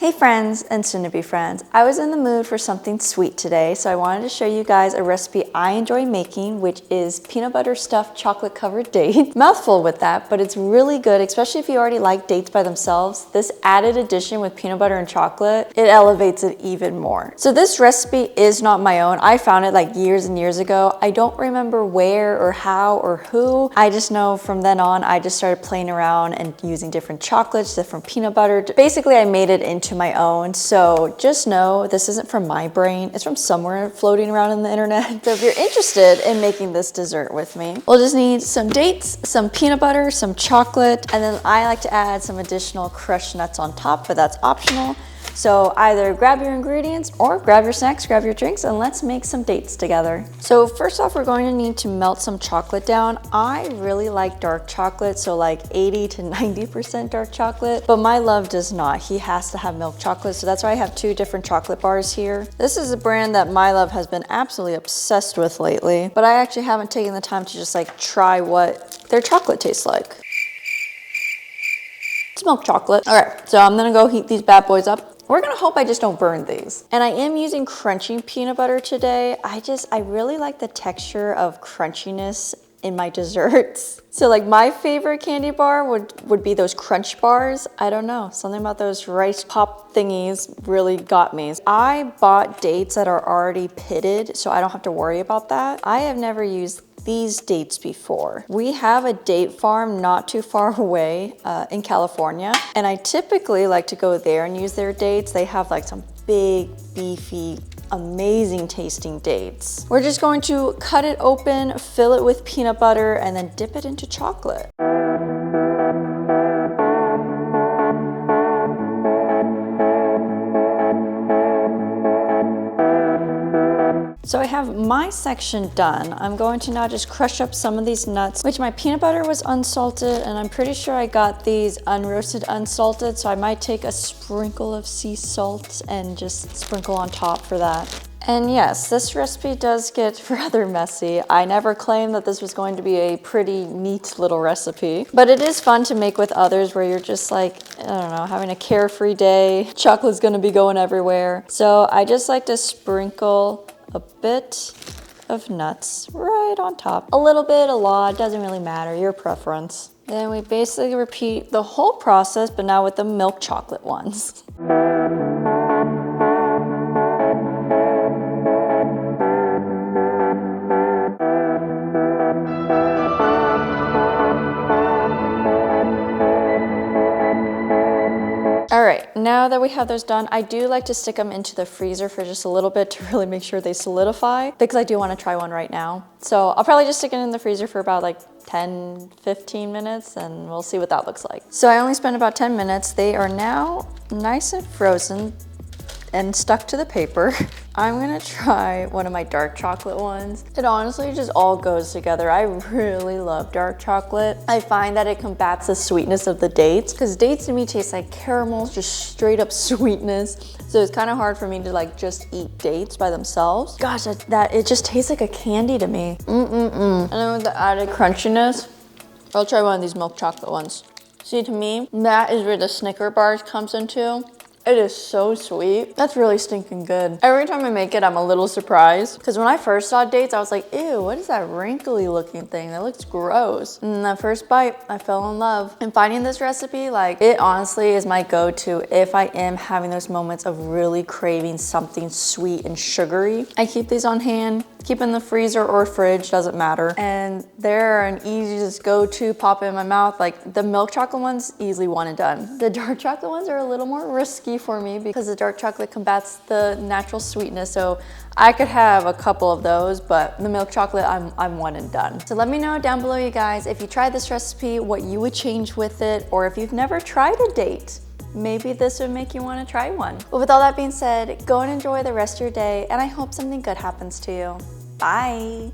Hey friends and soon-to-be friends, I was in the mood for something sweet today, so I wanted to show you guys a recipe I enjoy making, which is peanut butter stuffed chocolate covered dates. Mouthful with that, but it's really good, especially if you already like dates by themselves. This added addition with peanut butter and chocolate, it elevates it even more. So this recipe is not my own. I found it like years and years ago. I don't remember where or how or who. I just know from then on, I just started playing around and using different chocolates, different peanut butter. Basically, I made it into my own. So just know this isn't from my brain. It's from somewhere floating around in the internet. So if you're interested in making this dessert with me, we'll just need some dates, some peanut butter, some chocolate, and then I like to add some additional crushed nuts on top, but that's optional. So either grab your ingredients or grab your snacks, grab your drinks, and let's make some dates together. So first off, we're going to need to melt some chocolate down. I really like dark chocolate, so like 80 to 90% dark chocolate, but my love does not. He has to have milk chocolate, so that's why I have two different chocolate bars here. This is a brand that my love has been absolutely obsessed with lately, but I actually haven't taken the time to just like try what their chocolate tastes like. It's milk chocolate. All right, so I'm gonna go heat these bad boys up. We're gonna hope I just don't burn these. And I am using crunchy peanut butter today. I really like the texture of crunchiness in my desserts. So like my favorite candy bar would be those crunch bars. I don't know, something about those rice pop thingies really got me. I bought dates that are already pitted, so I don't have to worry about that. I have never used these dates before. We have a date farm not too far away in California, and I typically like to go there and use their dates. They have like some big, beefy, amazing tasting dates. We're just going to cut it open, fill it with peanut butter, and then dip it into chocolate. So I have my section done. I'm going to now just crush up some of these nuts, which my peanut butter was unsalted, and I'm pretty sure I got these unroasted unsalted, so I might take a sprinkle of sea salt and just sprinkle on top for that. And yes, this recipe does get rather messy. I never claimed that this was going to be a pretty neat little recipe, but it is fun to make with others where you're just like, I don't know, having a carefree day. Chocolate's gonna be going everywhere. So I just like to sprinkle a bit of nuts right on top. A little bit, a lot, doesn't really matter, your preference. Then we basically repeat the whole process, but now with the milk chocolate ones. All right, now that we have those done, I do like to stick them into the freezer for just a little bit to really make sure they solidify, because I do want to try one right now. So I'll probably just stick it in the freezer for about like 10, 15 minutes, and we'll see what that looks like. So I only spent about 10 minutes. They are now nice and frozen and stuck to the paper. I'm gonna try one of my dark chocolate ones. It honestly just all goes together. I really love dark chocolate. I find that it combats the sweetness of the dates, because dates to me taste like caramel, just straight up sweetness. So it's kind of hard for me to like just eat dates by themselves. Gosh, that it just tastes like a candy to me. And then with the added crunchiness, I'll try one of these milk chocolate ones. See, to me, that is where the Snicker bars comes into. It is so sweet. That's really stinking good. Every time I make it, I'm a little surprised, because when I first saw dates, I was like, ew, what is that wrinkly looking thing? That looks gross. And that first bite, I fell in love. And finding this recipe, like, it honestly is my go-to if I am having those moments of really craving something sweet and sugary. I keep these on hand, keep in the freezer or fridge, doesn't matter. And they're an easy just go-to, pop in my mouth. Like the milk chocolate ones, easily one and done. The dark chocolate ones are a little more risky for me because the dark chocolate combats the natural sweetness. So I could have a couple of those, but the milk chocolate, I'm one and done. So let me know down below, you guys, if you tried this recipe, what you would change with it, or if you've never tried a date, maybe this would make you want to try one. But with all that being said, go and enjoy the rest of your day, and I hope something good happens to you. Bye.